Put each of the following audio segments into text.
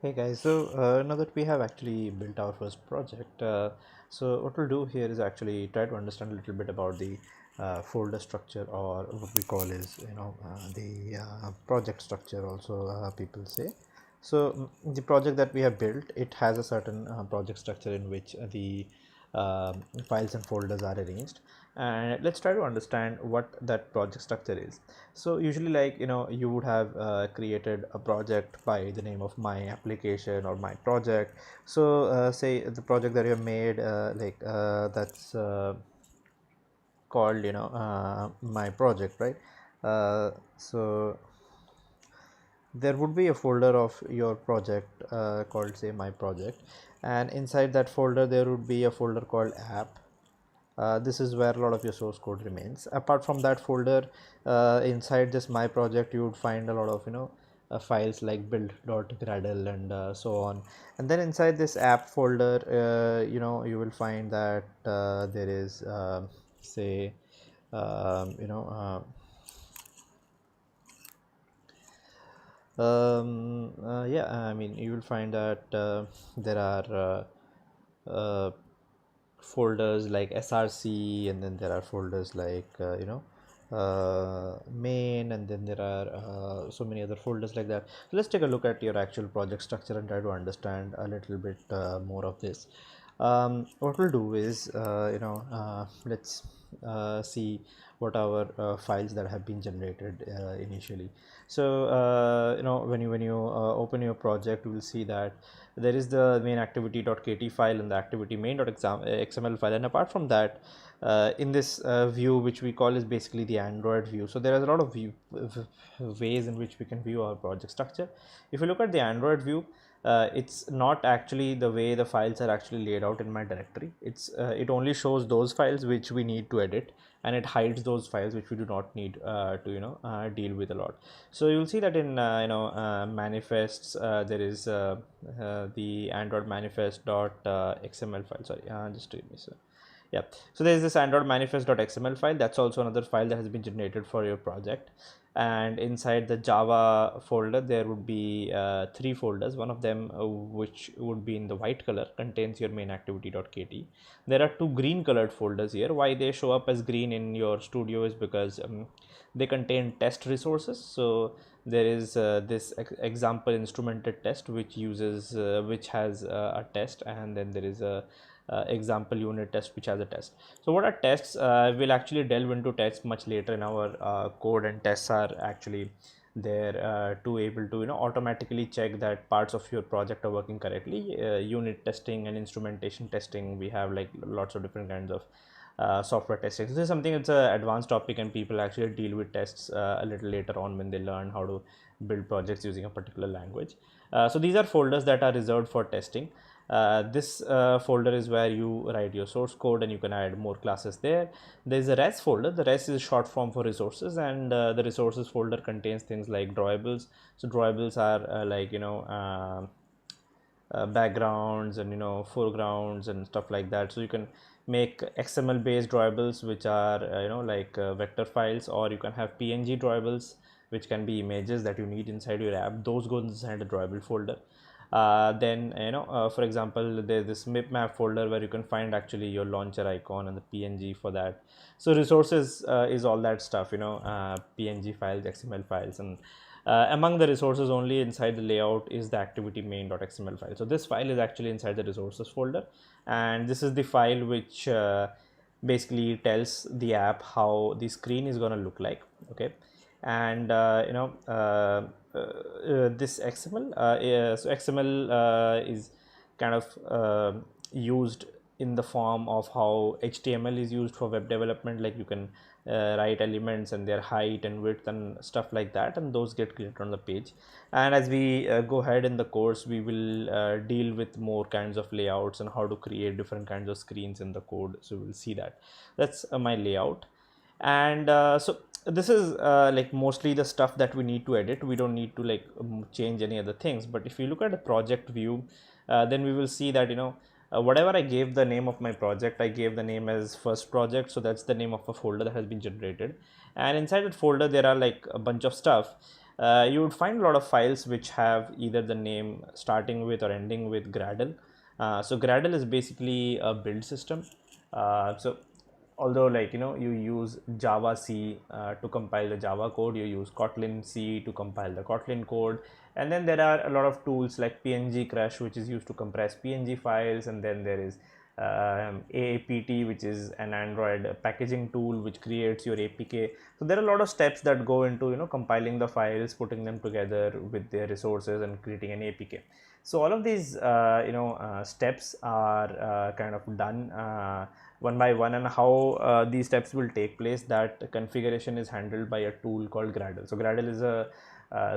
Hey guys, so now that we have actually built our first project, so what we'll do here is actually try to understand a little bit about the folder structure, or what we call is the project structure also, people say. So the project that we have built, it has a certain project structure in which the files and folders are arranged, and let's try to understand what that project structure is. So usually, like, you would have created a project by the name of my application or my project. So say the project that you have made, that's called my project, right? So there would be a folder of your project called, say, my project, and inside that folder there would be a folder called app. This is where a lot of your source code remains. Apart from that folder, inside this my project, you would find a lot of files like build.gradle and so on. And then inside this app folder, you will find that there is say um, you know yeah, I mean, you will find that there are folders like src, and then there are folders like main, and then there are so many other folders like that. So let's take a look at your actual project structure and try to understand a little bit more of this. What we'll do is let's see what our files that have been generated initially. So when you open your project, you will see that there is the main activity.kt file and the activity main.xml file, and apart from that, in this view, which we call is basically the Android view. So there is a lot of ways in which we can view our project structure. If you look at the Android view, it's not actually the way the files are actually laid out in my directory. It only shows those files which we need to edit, and it hides those files which we do not need to deal with a lot. So you'll see that in manifests, there is the Android manifest dot xml file. Sorry, just give me so. Yeah, so there is this Android manifest.xml file. That's also another file that has been generated for your project. And inside the Java folder, there would be three folders. One of them, which would be in the white color, contains your main activity.kt. There are two green colored folders here. Why they show up as green in your studio is because they contain test resources. So there is this example instrumented test, which has a test, and then there is a example unit test which has a test. So what are tests? We'll actually delve into tests much later in our code, and tests are actually there to able to automatically check that parts of your project are working correctly. Unit testing and instrumentation testing, we have like lots of different kinds of software testing. So this is something, it's an advanced topic, and people actually deal with tests a little later on when they learn how to build projects using a particular language. So these are folders that are reserved for testing. This folder is where you write your source code, and you can add more classes there. There's a res folder. The res is short form for resources, and the resources folder contains things like drawables. So drawables are backgrounds and foregrounds and stuff like that. So you can make XML based drawables, which are vector files, or you can have PNG drawables, which can be images that you need inside your app. Those go inside the drawable folder. Then for example, there's this map folder where you can find actually your launcher icon and the PNG for that. So resources is all that stuff, PNG files, XML files, and among the resources only inside the layout is the activity main.xml file. So this file is actually inside the resources folder, and this is the file which basically tells the app how the screen is going to look like. Okay, and this XML, so XML is kind of used in the form of how HTML is used for web development. Like you can write elements and their height and width and stuff like that, and those get created on the page. And as we go ahead in the course, we will deal with more kinds of layouts and how to create different kinds of screens in the code. So we'll see that. That's my layout. And so this is like mostly the stuff that we need to edit. We don't need to like change any other things. But if you look at the project view, then we will see that whatever I gave the name of my project, I gave the name as first project. So that's the name of a folder that has been generated, and inside that folder there are like a bunch of stuff. you would find a lot of files which have either the name starting with or ending with Gradle. So Gradle is basically a build system. So although, like, you use Java C to compile the Java code, you use Kotlin C to compile the Kotlin code, and then there are a lot of tools like PNG Crush, which is used to compress PNG files, and then there is AAPT, which is an Android packaging tool which creates your APK. So there are a lot of steps that go into compiling the files, putting them together with their resources, and creating an APK. So all of these steps are kind of done one by one, and how these steps will take place, that configuration is handled by a tool called Gradle. So Gradle is a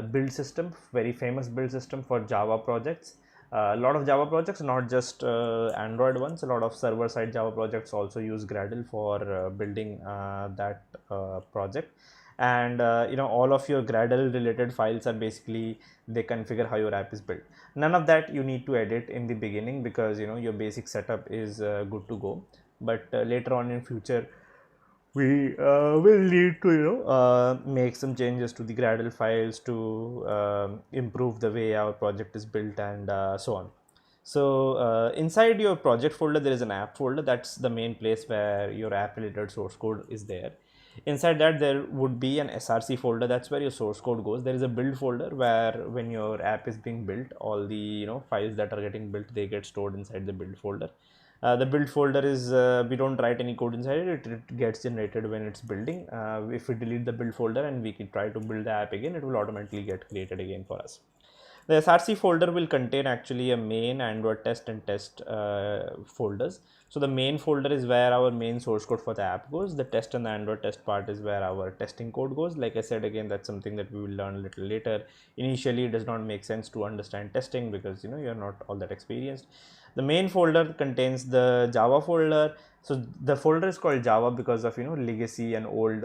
build system, very famous build system for Java projects. A lot of Java projects, not just Android ones, a lot of server side Java projects also use Gradle for building that project. And all of your Gradle related files are basically, they configure how your app is built. None of that you need to edit in the beginning, because your basic setup is good to go. But later on in future, we will need to make some changes to the Gradle files to improve the way our project is built, and so on. So inside your project folder, there is an app folder. That's the main place where your app related source code is there. Inside that, there would be an src folder. That's where your source code goes. There is a build folder where, when your app is being built, all the files that are getting built, they get stored inside the build folder. The build folder is, we don't write any code inside it gets generated when it's building. If we delete the build folder and we can try to build the app again, it will automatically get created again for us. The src folder will contain actually a main, Android test, and test folders. So the main folder is where our main source code for the app goes. The test and the Android test part is where our testing code goes. Like I said, again, that's something that we will learn a little later. Initially, it does not make sense to understand testing, because you're not all that experienced. The main folder contains the Java folder. So the folder is called Java because of legacy and old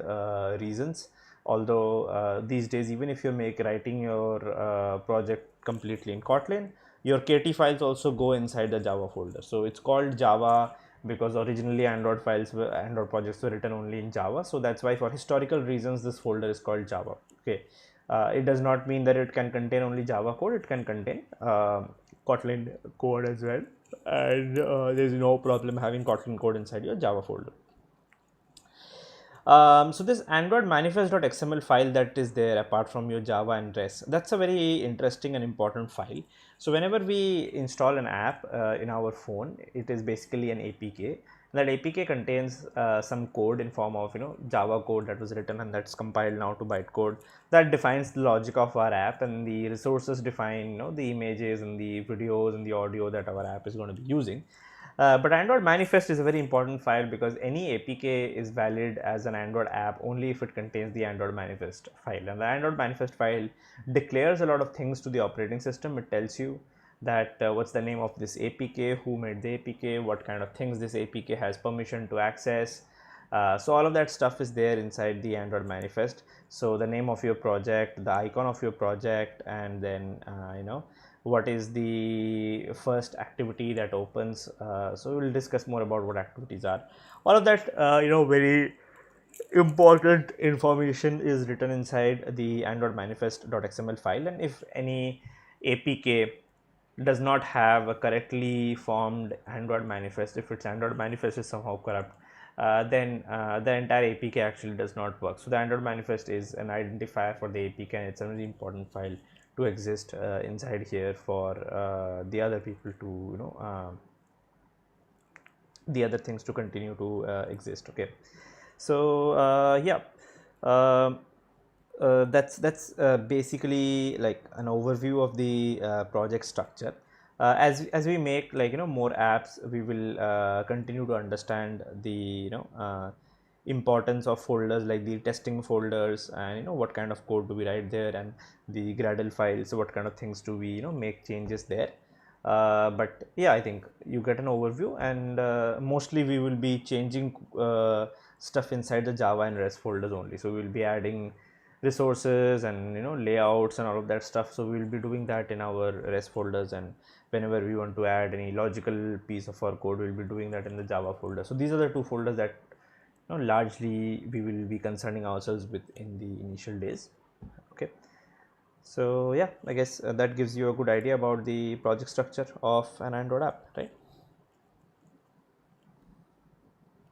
reasons. Although these days, even if you're writing your project completely in Kotlin, your KT files also go inside the Java folder. So it's called Java because originally Android projects were written only in Java. So that's why, for historical reasons, this folder is called Java. Okay, it does not mean that it can contain only Java code. It can contain Kotlin code as well, and there's no problem having Kotlin code inside your Java folder. So this Android manifest.xml file that is there, apart from your Java and REST, that's a very interesting and important file. So whenever we install an app in our phone, it is basically an APK. That APK contains some code in form of Java code that was written and that's compiled now to bytecode, that defines the logic of our app, and the resources define the images and the videos and the audio that our app is going to be using. But Android manifest is a very important file, because any APK is valid as an Android app only if it contains the Android manifest file. And the Android manifest file declares a lot of things to the operating system. It tells you that what's the name of this APK, who made the APK, what kind of things this APK has permission to access. So all of that stuff is there inside the Android manifest. So the name of your project, the icon of your project, and then what is the first activity that opens. So we will discuss more about what activities are. All of that very important information is written inside the Android manifest.xml file. And if any APK does not have a correctly formed Android manifest, if its Android manifest is somehow corrupt, then the entire APK actually does not work. So the Android manifest is an identifier for the APK, and it's a very important file to exist inside here for the other people to the other things to continue to exist. Okay, so yeah, uh, that's basically like an overview of the project structure. As we make more apps, we will continue to understand the importance of folders, like the testing folders, and what kind of code do we write there, and the Gradle files, so what kind of things do we make changes there. But yeah, I think you get an overview, and mostly we will be changing stuff inside the Java and REST folders only. So we will be adding resources and layouts and all of that stuff. So we will be doing that in our REST folders, and whenever we want to add any logical piece of our code, we will be doing that in the Java folder. So these are the two folders that largely we will be concerning ourselves with in the initial days. Okay, So yeah, I guess that gives you a good idea about the project structure of an Android app, right?